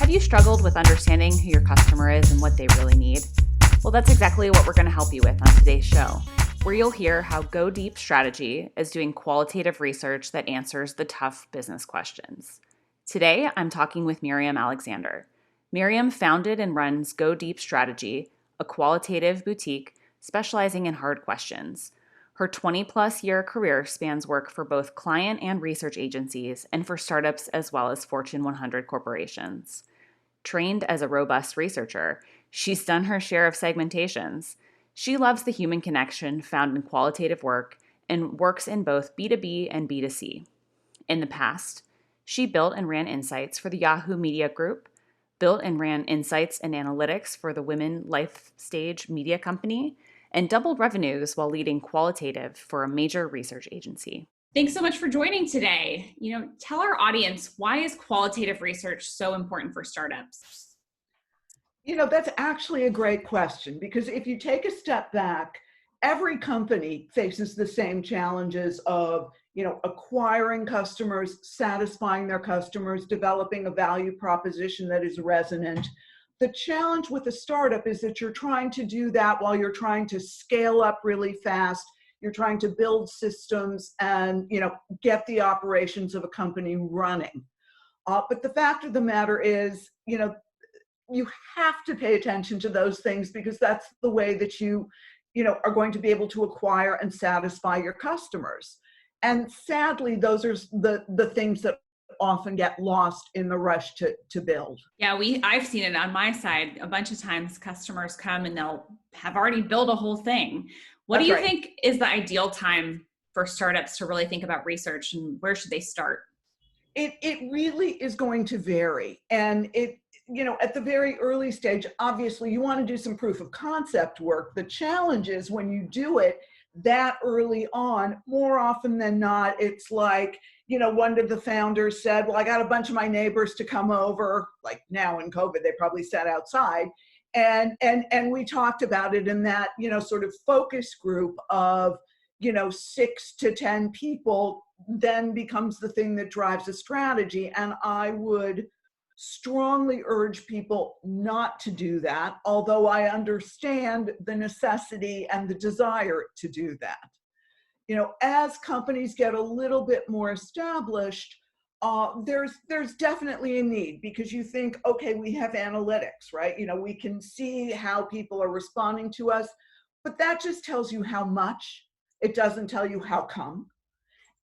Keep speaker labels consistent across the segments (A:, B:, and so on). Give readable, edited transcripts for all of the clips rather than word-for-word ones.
A: Have you struggled with understanding who your customer is and what they really need? Well, that's exactly what we're going to help you with on today's show, where you'll hear how Go Deep Strategy is doing qualitative research that answers the tough business questions. Today, I'm talking with Miriam Alexander. Miriam founded and runs Go Deep Strategy, a qualitative boutique specializing in hard questions. Her 20-plus year career spans work for both client and research agencies and for startups as well as Fortune 100 corporations. Trained as a robust researcher, she's done her share of segmentations. She loves the human connection found in qualitative work and works in both B2B and B2C. In the past, she built and ran insights for the Yahoo Media Group, built and ran insights and analytics for the women Lifestage media company, and doubled revenues while leading qualitative for a major research agency. Thanks so much for joining today. Tell our audience, why is qualitative research so important for startups?
B: That's actually a great question, because if you take a step back, every company faces the same challenges of, acquiring customers, satisfying their customers, developing a value proposition that is resonant. The challenge with a startup is that you're trying to do that while you're trying to scale up really fast. You're trying to build systems and, get the operations of a company running. But the fact of the matter is, you have to pay attention to those things, because that's the way that you are going to be able to acquire and satisfy your customers. And sadly, those are the things that often get lost in the rush to build.
A: Yeah, I've seen it on my side a bunch of times. Customers come and they'll have already built a whole thing. What do you think is the ideal time for startups to really think about research, and where should they start?
B: It really is going to vary. And at the very early stage, obviously you want to do some proof of concept work. The challenge is when you do it that early on, more often than not, it's like, one of the founders said, well, I got a bunch of my neighbors to come over, like now in COVID, they probably sat outside. And we talked about it in that, sort of focus group of, 6 to 10 people, then becomes the thing that drives a strategy. And I would strongly urge people not to do that, although I understand the necessity and the desire to do that. As companies get a little bit more established, there's definitely a need, because you think, okay, we have analytics, right? We can see how people are responding to us, but that just tells you how much. It doesn't tell you how come.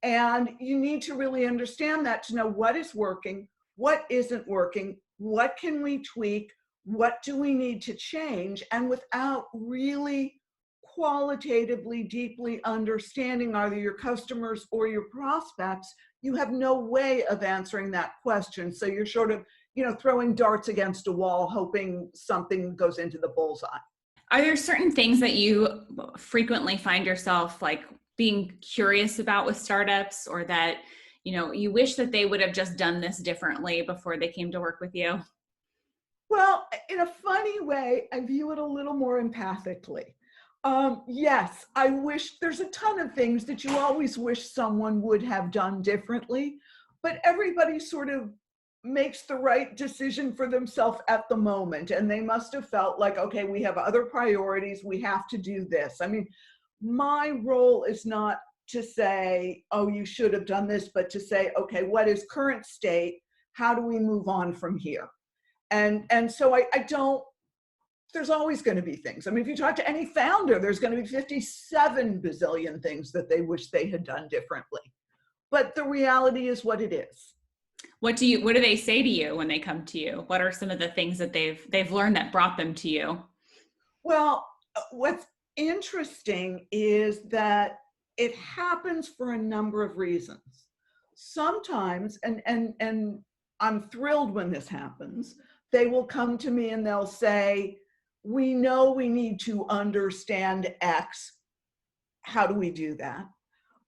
B: And you need to really understand that to know what is working, what isn't working, what can we tweak, what do we need to change, and without really qualitatively, deeply understanding either your customers or your prospects, you have no way of answering that question. So you're sort of, throwing darts against a wall, hoping something goes into the bullseye.
A: Are there certain things that you frequently find yourself like being curious about with startups, or that, you wish that they would have just done this differently before they came to work with you?
B: Well, in a funny way, I view it a little more empathically. Yes, I wish there's a ton of things that you always wish someone would have done differently, but everybody sort of makes the right decision for themselves at the moment. And they must have felt like, okay, we have other priorities. We have to do this. I mean, my role is not to say, oh, you should have done this, but to say, okay, what is current state? How do we move on from here? And so I don't, there's always going to be things. I mean, if you talk to any founder, there's going to be 57 bazillion things that they wish they had done differently. But the reality is what it is.
A: What do they say to you when they come to you? What are some of the things that they've learned that brought them to you?
B: Well, what's interesting is that it happens for a number of reasons. Sometimes, and I'm thrilled when this happens, they will come to me and they'll say, we know we need to understand X. How do we do that?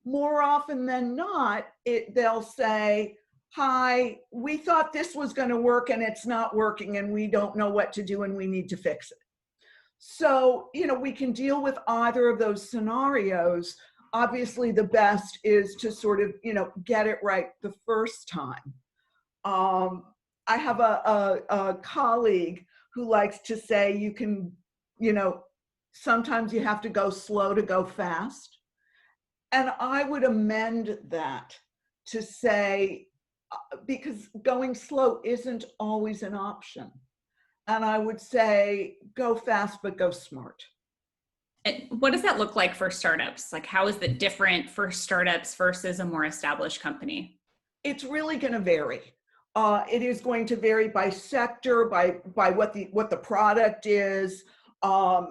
B: More often than not, they'll say, hi, we thought this was going to work and it's not working and we don't know what to do and we need to fix it. So, we can deal with either of those scenarios. Obviously, the best is to sort of, get it right the first time. I have a colleague who likes to say you can, you know, sometimes you have to go slow to go fast. And I would amend that to say, because going slow isn't always an option. And I would say, go fast, but go smart.
A: And what does that look like for startups? Like, how is it different for startups versus a more established company?
B: It's really going to vary. It is going to vary by sector, by what the product is. Um,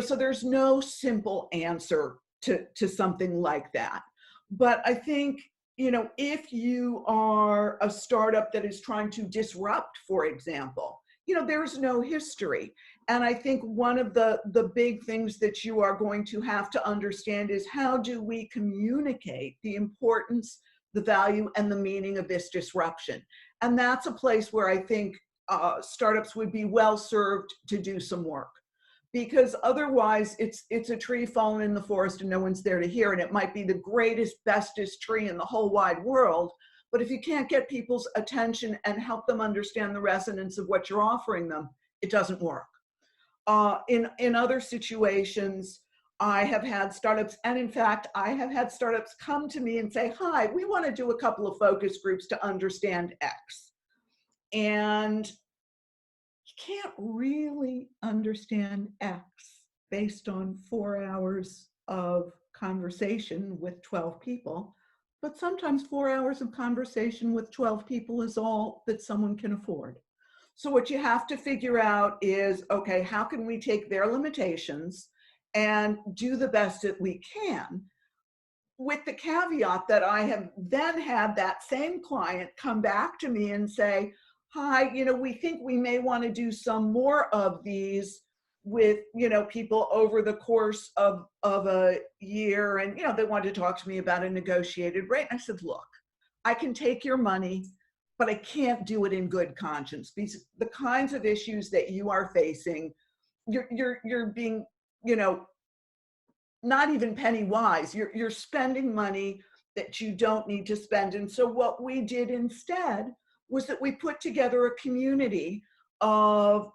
B: so there's no simple answer to something like that. But I think, if you are a startup that is trying to disrupt, for example, there's no history. And I think one of the big things that you are going to have to understand is, how do we communicate the importance, the value, and the meaning of this disruption? And that's a place where I think startups would be well served to do some work. Because otherwise it's a tree fallen in the forest and no one's there to hear. And it might be the greatest, bestest tree in the whole wide world. But if you can't get people's attention and help them understand the resonance of what you're offering them, it doesn't work. In other situations, I have had startups, and in fact, I have had startups come to me and say, hi, we want to do a couple of focus groups to understand X. And you can't really understand X based on 4 hours of conversation with 12 people. But sometimes 4 hours of conversation with 12 people is all that someone can afford. So what you have to figure out is, okay, how can we take their limitations and do the best that we can, with the caveat that I have then had that same client come back to me and say, hi, we think we may want to do some more of these with, people over the course of a year. And, they wanted to talk to me about a negotiated rate. And I said, look, I can take your money, but I can't do it in good conscience, because the kinds of issues that you are facing, you're being, not even penny wise. You're spending money that you don't need to spend. And so what we did instead was that we put together a community of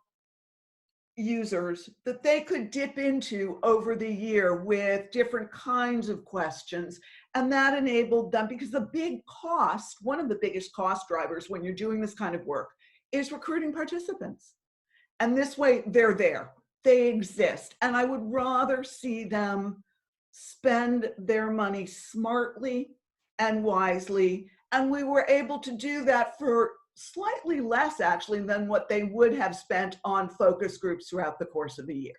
B: users that they could dip into over the year with different kinds of questions. And that enabled them, because the big cost, one of the biggest cost drivers when you're doing this kind of work, is recruiting participants. And this way they're there, they exist. And I would rather see them spend their money smartly and wisely. And we were able to do that for slightly less, actually, than what they would have spent on focus groups throughout the course of the year.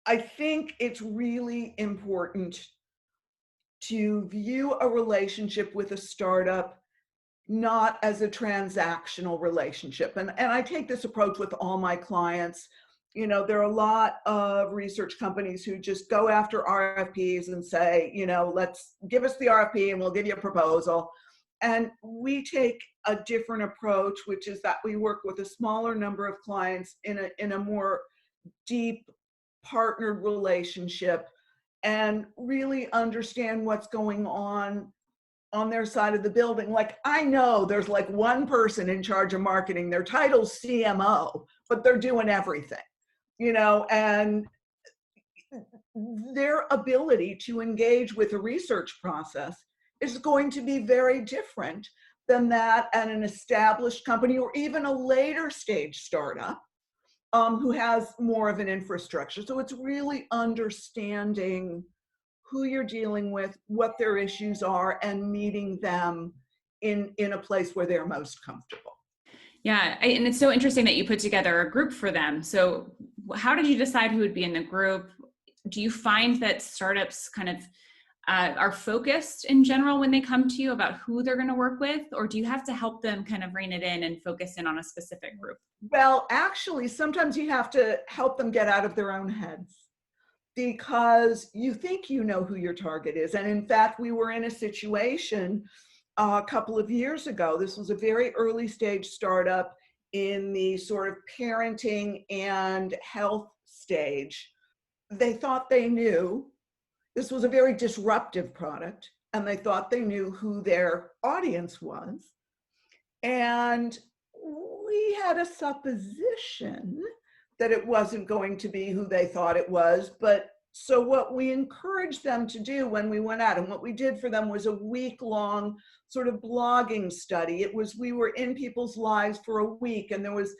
B: I think it's really important to view a relationship with a startup not as a transactional relationship. And I take this approach with all my clients. There are a lot of research companies who just go after RFPs and say, let's give us the RFP and we'll give you a proposal. And we take a different approach, which is that we work with a smaller number of clients in a more deep partnered relationship and really understand what's going on their side of the building. Like, I know there's like one person in charge of marketing, their title's CMO, but they're doing everything, and their ability to engage with a research process is going to be very different than that at an established company, or even a later stage startup who has more of an infrastructure. So it's really understanding who you're dealing with, what their issues are, and meeting them in a place where they're most comfortable.
A: Yeah, and it's so interesting that you put together a group for them. So how did you decide who would be in the group? Do you find that startups kind of are focused in general when they come to you about who they're going to work with, or do you have to help them kind of rein it in and focus in on a specific group?
B: Well, actually, sometimes you have to help them get out of their own heads, because you think you know who your target is. And in fact, we were in a situation a couple of years ago. This was a very early stage startup in the sort of parenting and health stage. They thought they knew. This was a very disruptive product, and they thought they knew who their audience was. And we had a supposition that it wasn't going to be who they thought it was. But so what we encouraged them to do when we went out, and what we did for them, was a week-long sort of blogging study. We were in people's lives for a week, and there was,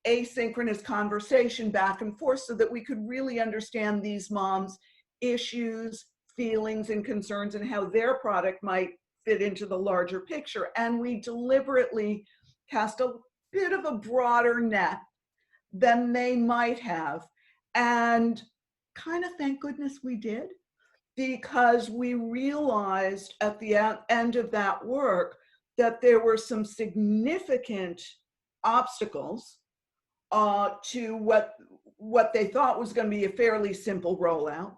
B: asynchronous conversation back and forth so that we could really understand these moms' issues, feelings, and concerns, and how their product might fit into the larger picture. And we deliberately cast a bit of a broader net than they might have. And kind of thank goodness we did, because we realized at the end of that work that there were some significant obstacles to what they thought was going to be a fairly simple rollout,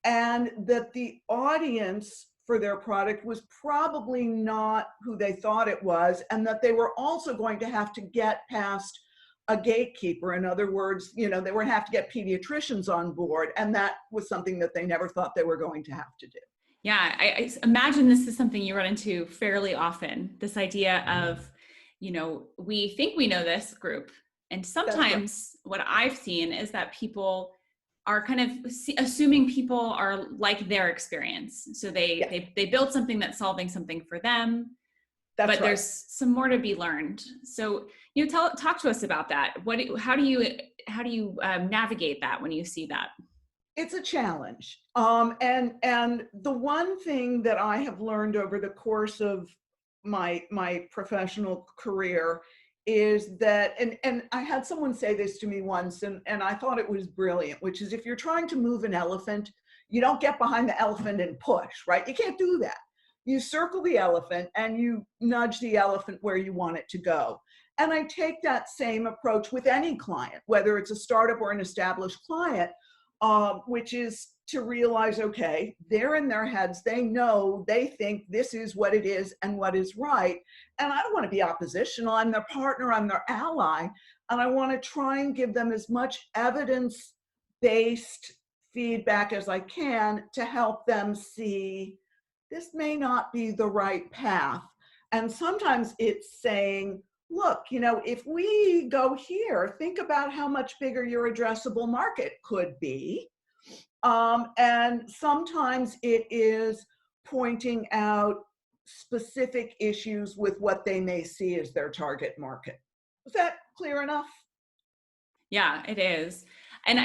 B: and that the audience for their product was probably not who they thought it was, and that they were also going to have to get past a gatekeeper. In other words, they were going to have to get pediatricians on board, and that was something that they never thought they were going to have to do.
A: Yeah, I imagine this is something you run into fairly often, this idea of, we think we know this group. And sometimes what I've seen is that people are kind of assuming people are like their experience. So they build something that's solving something for them, but there's some more to be learned. So, talk to us about that. How do you navigate that when you see that?
B: It's a challenge. And the one thing that I have learned over the course of my professional career is that, and I had someone say this to me once, and I thought it was brilliant, which is, if you're trying to move an elephant, you don't get behind the elephant and push, right? You can't do that. You circle the elephant and you nudge the elephant where you want it to go. And I take that same approach with any client, whether it's a startup or an established client, which is to realize, okay, they're in their heads, they think this is what it is and what is right. And I don't want to be oppositional. I'm their partner, I'm their ally. And I want to try and give them as much evidence-based feedback as I can to help them see this may not be the right path. And sometimes it's saying, look, if we go here, think about how much bigger your addressable market could be. And sometimes it is pointing out specific issues with what they may see as their target market. Is that clear enough?
A: Yeah, it is. And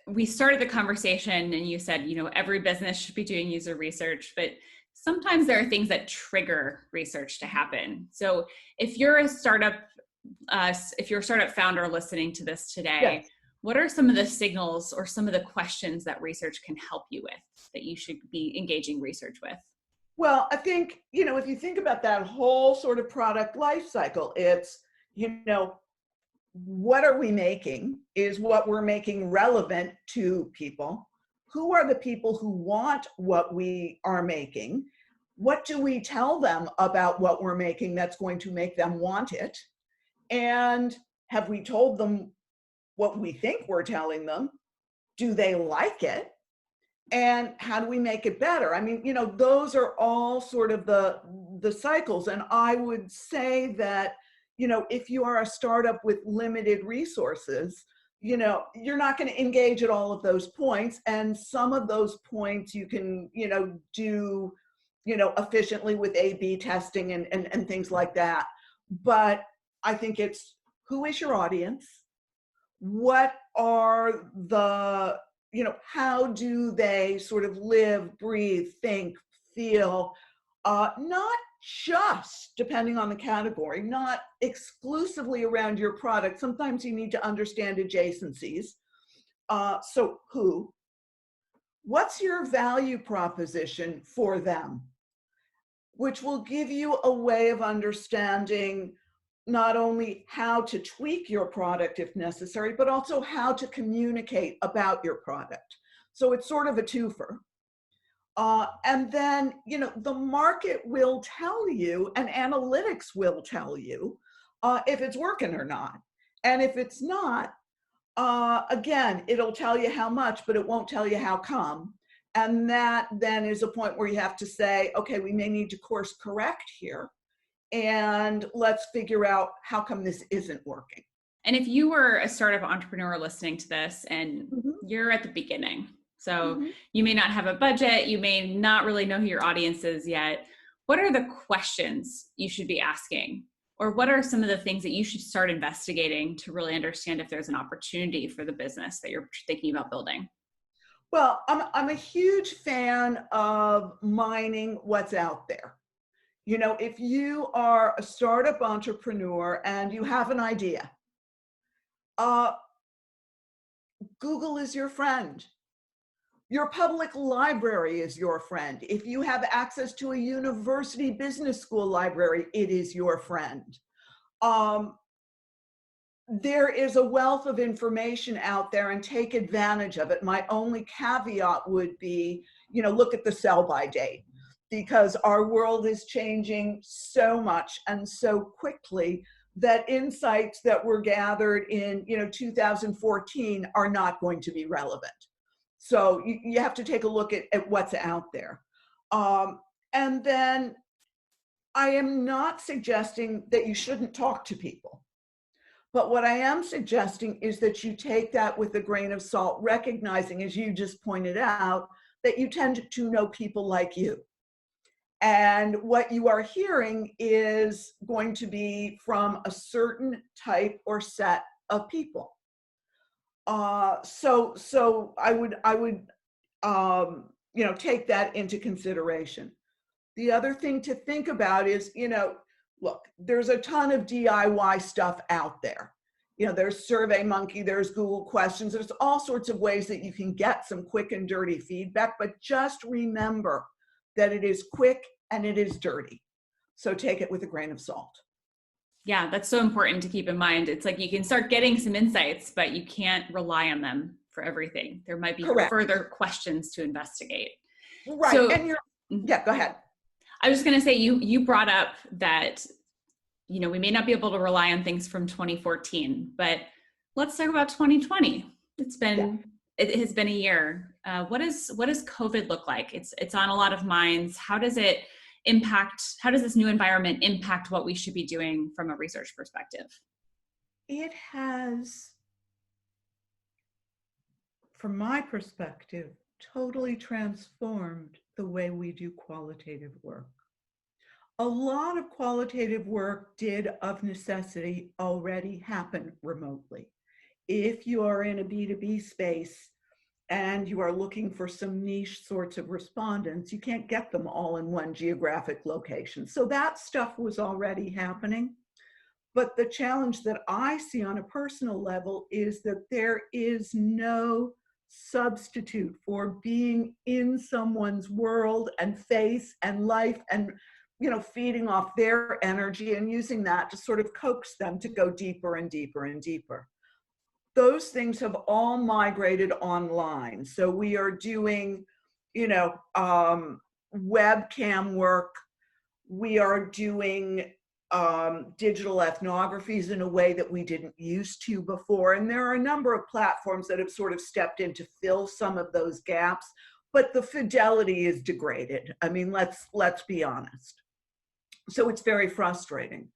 A: we started the conversation and you said, every business should be doing user research, but sometimes there are things that trigger research to happen. So if you're a startup founder listening to this today, yes, what are some of the signals or some of the questions that research can help you with, that you should be engaging research with?
B: Well, I think, if you think about that whole sort of product life cycle, it's, what are we making? Is what we're making relevant to people? Who are the people who want what we are making? What do we tell them about what we're making that's going to make them want it? And have we told them what we think we're telling them? Do they like it? And how do we make it better? I mean, those are all sort of the cycles. And I would say that, if you are a startup with limited resources, you're not going to engage at all of those points. And some of those points you can, do, efficiently with A/B testing and things like that. But I think it's, who is your audience? What are the, how do they sort of live, breathe, think, feel, not just depending on the category, not exclusively around your product. Sometimes you need to understand adjacencies. So who? What's your value proposition for them? Which will give you a way of understanding not only how to tweak your product if necessary, but also how to communicate about your product. So it's sort of a twofer. And then, the market will tell you, and analytics will tell you if it's working or not. And if it's not, again, it'll tell you how much, but it won't tell you how come. And that then is a point where you have to say, okay, we may need to course correct here. and let's figure out how come this isn't working.
A: And if you were a startup entrepreneur listening to this and
B: Mm-hmm.
A: you're at the beginning, so
B: Mm-hmm.
A: you may not have a budget, you may not really know who your audience is yet, what are the questions you should be asking? Or what are some of the things that you should start investigating to really understand if there's an opportunity for the business that you're thinking about building?
B: Well, I'm a huge fan of mining what's out there. You know, if you are a startup entrepreneur and you have an idea, uh, Google is your friend. Your public library is your friend. If you have access to a university business school library, it is your friend. Um, there is a wealth of information out there, and take advantage of it. My only caveat would be, you know, look at the sell-by date, because our world is changing so much and so quickly that insights that were gathered in, you know, 2014 are not going to be relevant. So you have to take a look at what's out there. And then I am not suggesting that you shouldn't talk to people. But what I am suggesting is that you take that with a grain of salt, recognizing, as you just pointed out, that you tend to know people like you. And what you are hearing is going to be from a certain type or set of people. So I would you know, take that into consideration. The other thing to think about is, you know, look, there's a ton of DIY stuff out there. You know, there's SurveyMonkey, there's Google Questions, there's all sorts of ways that you can get some quick and dirty feedback, but just remember that it is quick and it is dirty. So take it with a grain of salt.
A: Yeah, that's so important to keep in mind. It's like you can start getting some insights, but you can't rely on them for everything. There might be
B: Correct.
A: further questions to investigate.
B: Right.
A: So,
B: and you're, yeah, go ahead.
A: I was going to say, you brought up that, you know, we may not be able to rely on things from 2014, but let's talk about 2020. It has been a year. What does COVID look like? It's on a lot of minds. How does it impact, how does this new environment impact what we should be doing from a research perspective?
C: It has, from my perspective, totally transformed the way we do qualitative work. A lot of qualitative work did, of necessity, already happen remotely. If you are in a B2B space and you are looking for some niche sorts of respondents, you can't get them all in one geographic location. So that stuff was already happening. But the challenge that I see on a personal level is that there is no substitute for being in someone's world and face and life and, you know, feeding off their energy and using that to sort of coax them to go deeper and deeper and deeper. Those things have all migrated online. So we are doing, you know, webcam work. We are doing digital ethnographies in a way that we didn't used to before. And there are a number of platforms that have sort of stepped in to fill some of those gaps, but the fidelity is degraded. I mean, let's be honest. So it's very frustrating.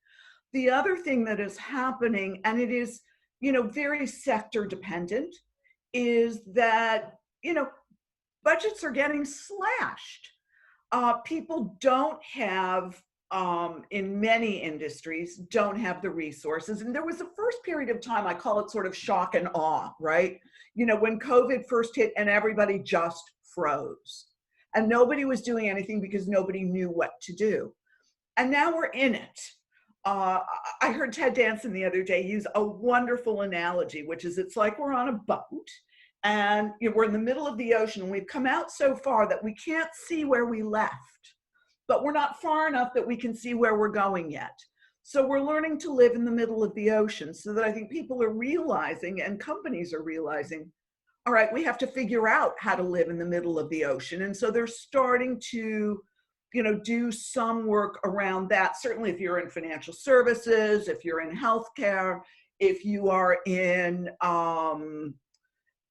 C: The other thing that is happening, and it is, you know, very sector dependent, is that, you know, budgets are getting slashed. People don't have, in many industries, don't have the resources. And there was a first period of time, I call it sort of shock and awe, right? You know, when COVID first hit and everybody just froze and nobody was doing anything because nobody knew what to do. And now we're in it. I heard Ted Danson the other day use a wonderful analogy, which is it's like we're on a boat and, you know, we're in the middle of the ocean and we've come out so far that we can't see where we left, but we're not far enough that we can see where we're going yet. So we're learning to live in the middle of the ocean, so that I think people are realizing and companies are realizing, all right, we have to figure out how to live in the middle of the ocean. And so they're starting to, you know, do some work around that. Certainly if you're in financial services, if you're in healthcare, if you are in,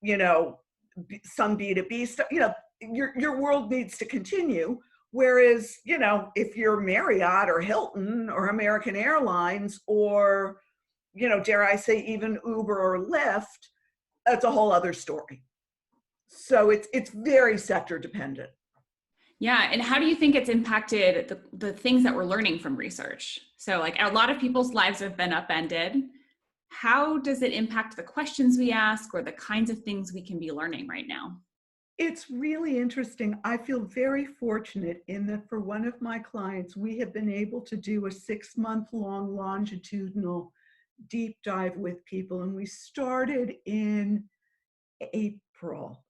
C: you know, some B2B stuff, you know, your world needs to continue. Whereas, if you're Marriott or Hilton or American Airlines or, dare I say even Uber or Lyft, that's a whole other story. So it's very sector dependent.
A: Yeah. And how do you think it's impacted the things that we're learning from research? So like a lot of people's lives have been upended. How does it impact the questions we ask or the kinds of things we can be learning right now?
B: It's really interesting. I feel very fortunate in that for one of my clients, we have been able to do a 6-month-long longitudinal deep dive with people. And we started in April.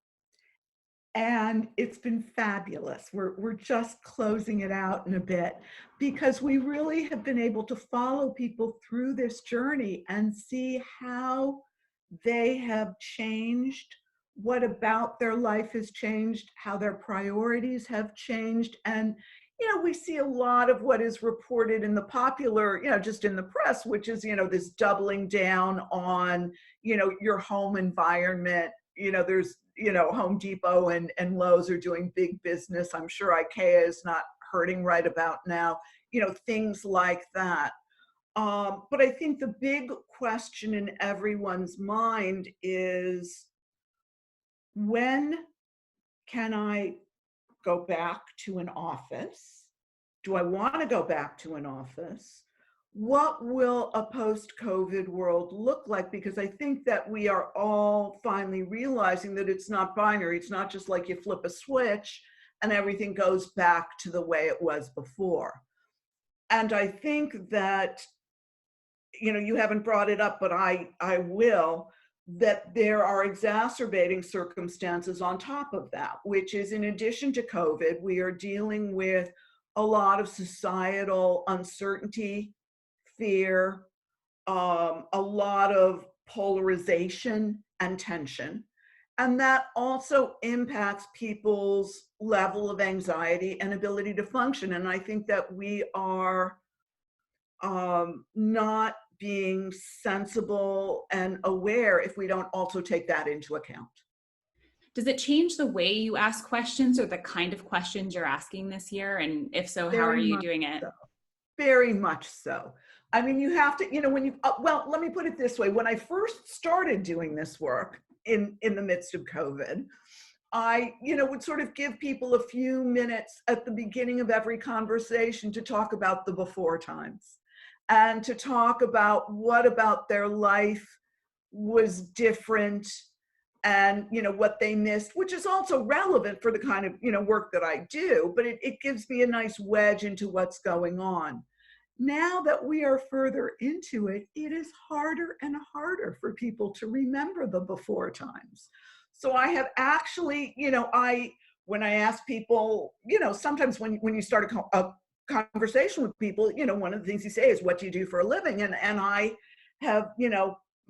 B: And it's been fabulous. We're just closing it out in a bit because we really have been able to follow people through this journey and see how they have changed, what about their life has changed, how their priorities have changed. And, we see a lot of what is reported in the popular, just in the press, which is, this doubling down on, your home environment. There's, Home Depot and Lowe's are doing big business. I'm sure IKEA is not hurting right about now, things like that. But I think the big question in everyone's mind is, when can I go back to an office? Do I want to go back to an office? What will a post-COVID world look like? Because I think that we are all finally realizing that it's not binary. It's not just like you flip a switch and everything goes back to the way it was before. And I think that, you haven't brought it up, but I will, that there are exacerbating circumstances on top of that, which is, in addition to COVID, we are dealing with a lot of societal uncertainty, fear, a lot of polarization and tension. And that also impacts people's level of anxiety and ability to function. And I think that we are not being sensible and aware if we don't also take that into account.
A: Does it change the way you ask questions or the kind of questions you're asking this year? And if so, how are you doing it?
B: So. Very much so. I mean, you have to, well, let me put it this way. When I first started doing this work in the midst of COVID, I, would sort of give people a few minutes at the beginning of every conversation to talk about the before times and to talk about what about their life was different and, what they missed, which is also relevant for the kind of, work that I do, but it gives me a nice wedge into what's going on. Now that we are further into it, it is harder and harder for people to remember the before times. So I have actually, when I ask people, sometimes when you start a conversation with people, one of the things you say is, what do you do for a living? And I have,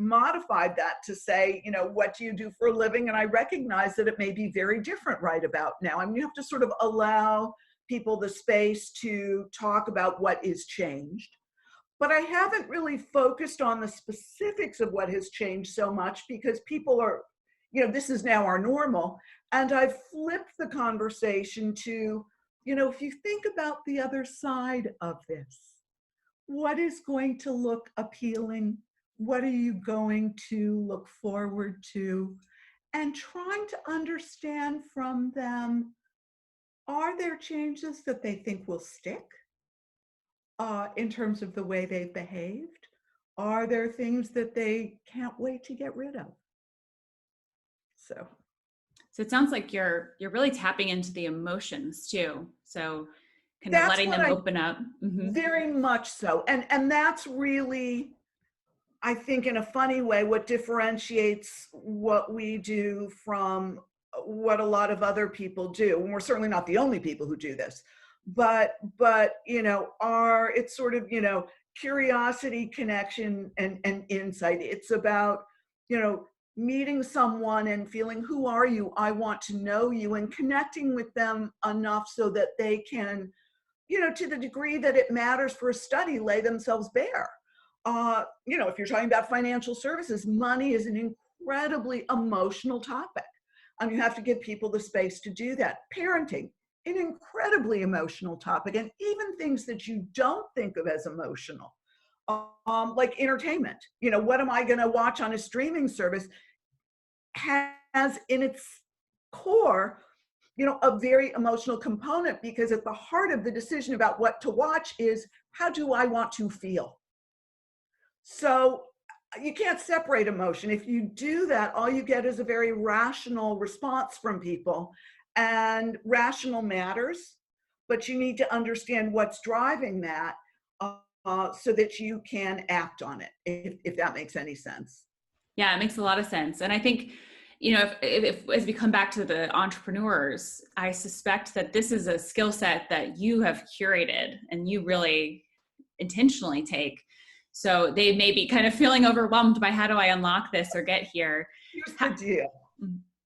B: modified that to say, what do you do for a living? And I recognize that it may be very different right about now. I mean, you have to sort of allow people the space to talk about what is changed. But I haven't really focused on the specifics of what has changed so much because people are, this is now our normal. And I've flipped the conversation to, if you think about the other side of this, what is going to look appealing? What are you going to look forward to? And trying to understand from them, are there changes that they think will stick in terms of the way they've behaved? Are there things that they can't wait to get rid of? So
A: it sounds like you're really tapping into the emotions too. So kind of letting them open up.
B: Mm-hmm. Very much so. And that's really, I think, in a funny way, what differentiates what we do from what a lot of other people do. And we're certainly not the only people who do this, but it's sort of, curiosity, connection, and insight. It's about, meeting someone and feeling, who are you? I want to know you, and connecting with them enough so that they can, to the degree that it matters for a study, lay themselves bare. If you're talking about financial services, money is an incredibly emotional topic. You have to give people the space to do that. Parenting,
C: an incredibly emotional topic, and even things that you don't think of as emotional, like entertainment. You know, what am I going to watch on a streaming service has in its core, you know, a very emotional component, because at the heart of the decision about what to watch is, how do I want to feel? So you can't separate emotion. If you do that, all you get is a very rational response from people. And rational matters, but you need to understand what's driving that, so that you can act on it, if that makes any sense.
A: Yeah, it makes a lot of sense. And I think, you know, if as we come back to the entrepreneurs, I suspect that this is a skill set that you have curated and you really intentionally take. So they may be kind of feeling overwhelmed by, how do I unlock this or get here?
C: Here's the deal.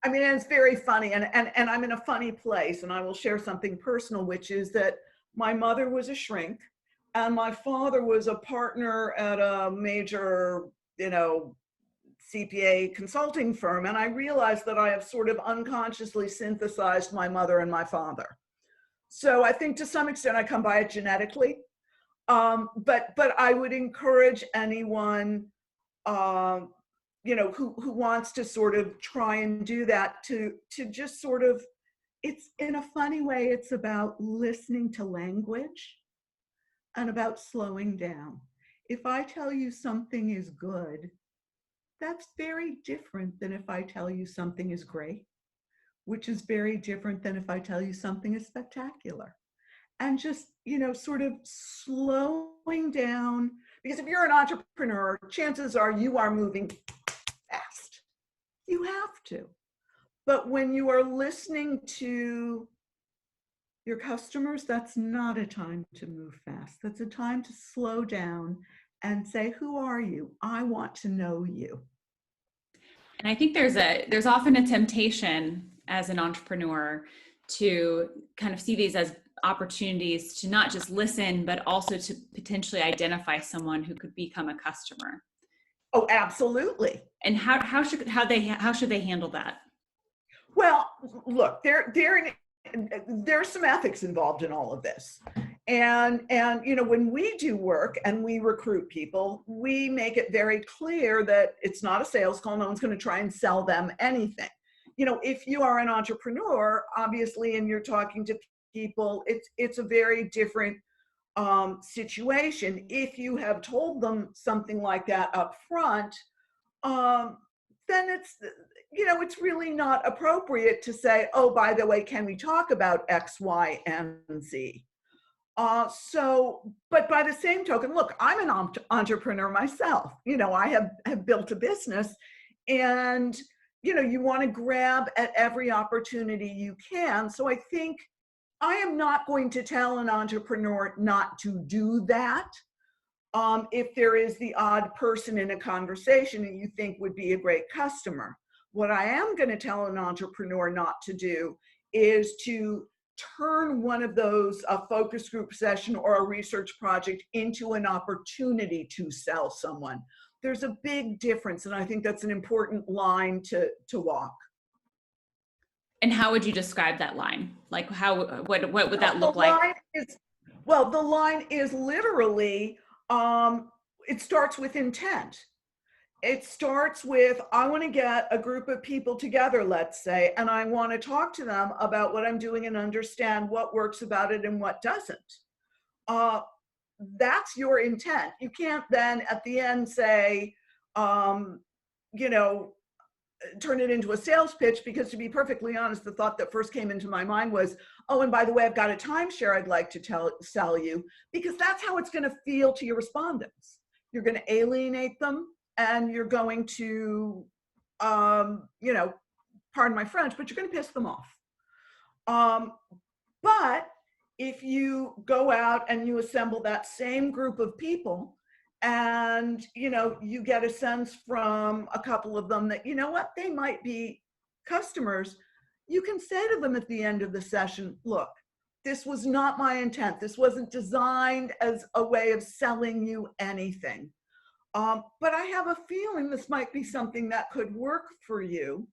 C: I mean, it's very funny, and I'm in a funny place, and I will share something personal, which is that my mother was a shrink, and my father was a partner at a major, you know, CPA consulting firm, and I realized that I have sort of unconsciously synthesized my mother and my father. So I think to some extent I come by it genetically, but I would encourage anyone, you know, who wants to sort of try and do that, to just sort of, it's in a funny way, it's about listening to language and about slowing down. If I tell you something is good, that's very different than if I tell you something is great, which is very different than if I tell you something is spectacular. And just, you know, sort of slowing down, because if you're an entrepreneur, chances are you are moving fast. You have to. But when you are listening to your customers, that's not a time to move fast. That's a time to slow down and say, who are you? I want to know you.
A: And I think there's often a temptation as an entrepreneur to kind of see these as opportunities to not just listen, but also to potentially identify someone who could become a customer.
C: Oh, absolutely.
A: And how should they handle that?
C: Well, look, there's some ethics involved in all of this. And you know, when we do work and we recruit people, we make it very clear that it's not a sales call. No one's going to try and sell them anything. You know, if you are an entrepreneur, obviously, and you're talking to people, it's a very different situation. If you have told them something like that up front, then it's, you know, it's really not appropriate to say, oh, by the way, can we talk about X, Y, and Z? But by the same token, look, I'm an entrepreneur myself. You know, I have built a business, and, you know, you want to grab at every opportunity you can. So I think I am not going to tell an entrepreneur not to do that. If there is the odd person in a conversation that you think would be a great customer. What I am going to tell an entrepreneur not to do is to turn one of those, a focus group session or a research project, into an opportunity to sell someone. There's a big difference, and I think that's an important line to walk.
A: And how would you describe that line? Like what would that look like?
C: The line is literally, it starts with intent. It starts with, I want to get a group of people together, let's say, and I want to talk to them about what I'm doing and understand what works about it and what doesn't. That's your intent. You can't then at the end say, you know, turn it into a sales pitch, because to be perfectly honest, the thought that first came into my mind was, oh, and by the way, I've got a timeshare I'd like to sell you, because that's how it's going to feel to your respondents. You're going to alienate them, and you're going to, you know, pardon my French, but you're going to piss them off. But if you go out and you assemble that same group of people, and, you know, you get a sense from a couple of them that, you know what, they might be customers, you can say to them at the end of the session, look, this was not my intent. This wasn't designed as a way of selling you anything. But I have a feeling this might be something that could work for you.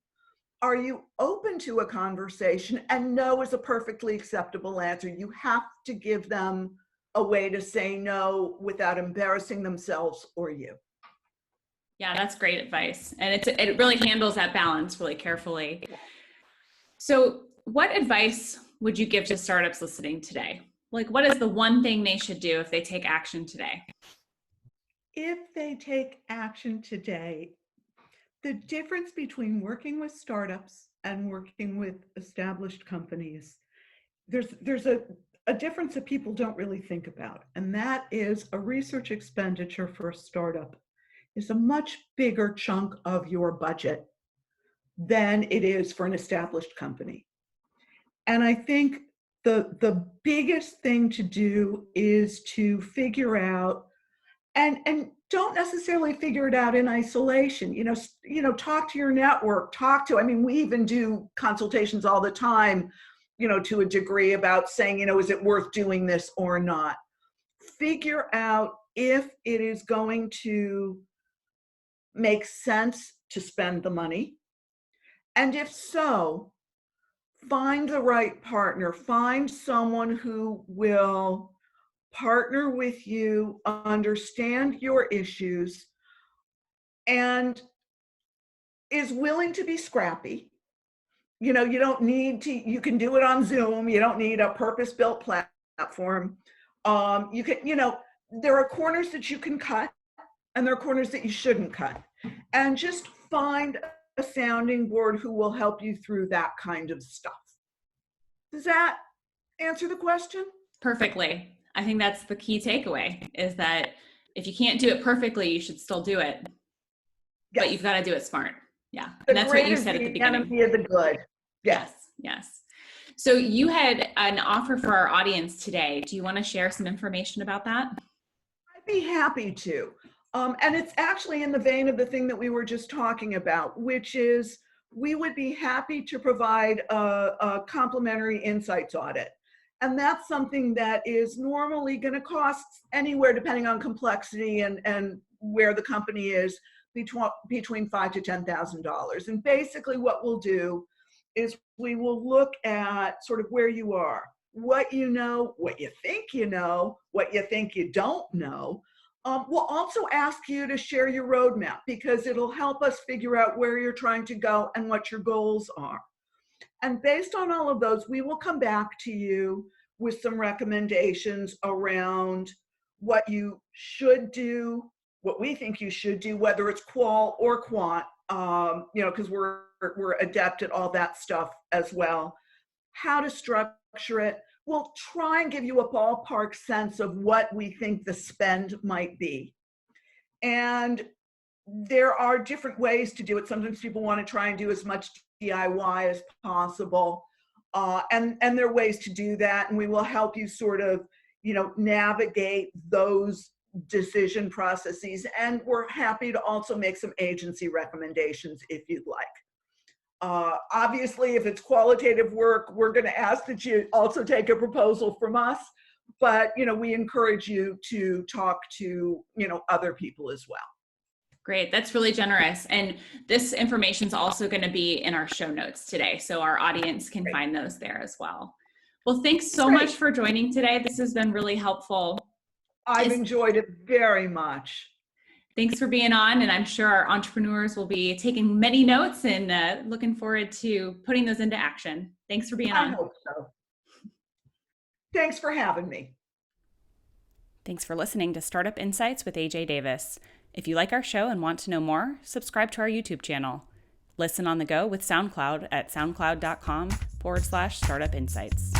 C: are you open to a conversation? And no is a perfectly acceptable answer. You have to give them a way to say no without embarrassing themselves or you.
A: Yeah, that's great advice. And it really handles that balance really carefully. So what advice would you give to startups listening today? Like, what is the one thing they should do if they take action today?
B: If they take action today, the difference between working with startups and working with established companies, there's a difference that people don't really think about, and that is a research expenditure for a startup is a much bigger chunk of your budget than it is for an established company. And I think the biggest thing to do is to figure out, and don't necessarily figure it out in isolation. Talk to your network, I mean, we even do consultations all the time, to a degree about saying, is it worth doing this or not? Figure out if it is going to make sense to spend the money. And if so, find the right partner, find someone who will partner with you, understand your issues, and is willing to be scrappy. You don't need to, you can do it on Zoom. You don't need a purpose-built platform. You can, there are corners that you can cut and there are corners that you shouldn't cut. And just find a sounding board who will help you through that kind of stuff. Does that answer the question?
A: Perfectly. I think that's the key takeaway, is that if you can't do it perfectly, you should still do it. Yes. But you've got to do it smart. Yeah. And that's what you said at the beginning.
C: The enemy of the good.
A: Yes. Yes. So you had an offer for our audience today. Do you want to share some information about that?
C: I'd be happy to. And it's actually in the vein of the thing that we were just talking about, which is we would be happy to provide a complimentary insights audit. And that's something that is normally going to cost anywhere, depending on complexity and where the company is, between $5,000 to $10,000. And basically what we'll do is we will look at sort of where you are, what you know, what you think you know, what you think you don't know. We'll also ask you to share your roadmap, because it'll help us figure out where you're trying to go and what your goals are. And based on all of those, we will come back to you with some recommendations around what you should do, what we think you should do, whether it's qual or quant, because we're adept at all that stuff as well. How to structure it. We'll try and give you a ballpark sense of what we think the spend might be. And there are different ways to do it. Sometimes people want to try and do as much DIY as possible. And there are ways to do that. And we will help you sort of, navigate those decision processes. And we're happy to also make some agency recommendations if you'd like. Obviously, if it's qualitative work, we're going to ask that you also take a proposal from us. But, we encourage you to talk to, other people as well.
A: Great. That's really generous. And this information is also going to be in our show notes today, so our audience can find those there as well. Well, thanks so much for joining today. This has been really helpful.
C: I've enjoyed it very much.
A: Thanks for being on, and I'm sure our entrepreneurs will be taking many notes and looking forward to putting those into action. Thanks for being on.
C: I hope so. Thanks for having me.
A: Thanks for listening to Startup Insights with AJ Davis. If you like our show and want to know more, subscribe to our YouTube channel. Listen on the go with SoundCloud at soundcloud.com/startupinsights.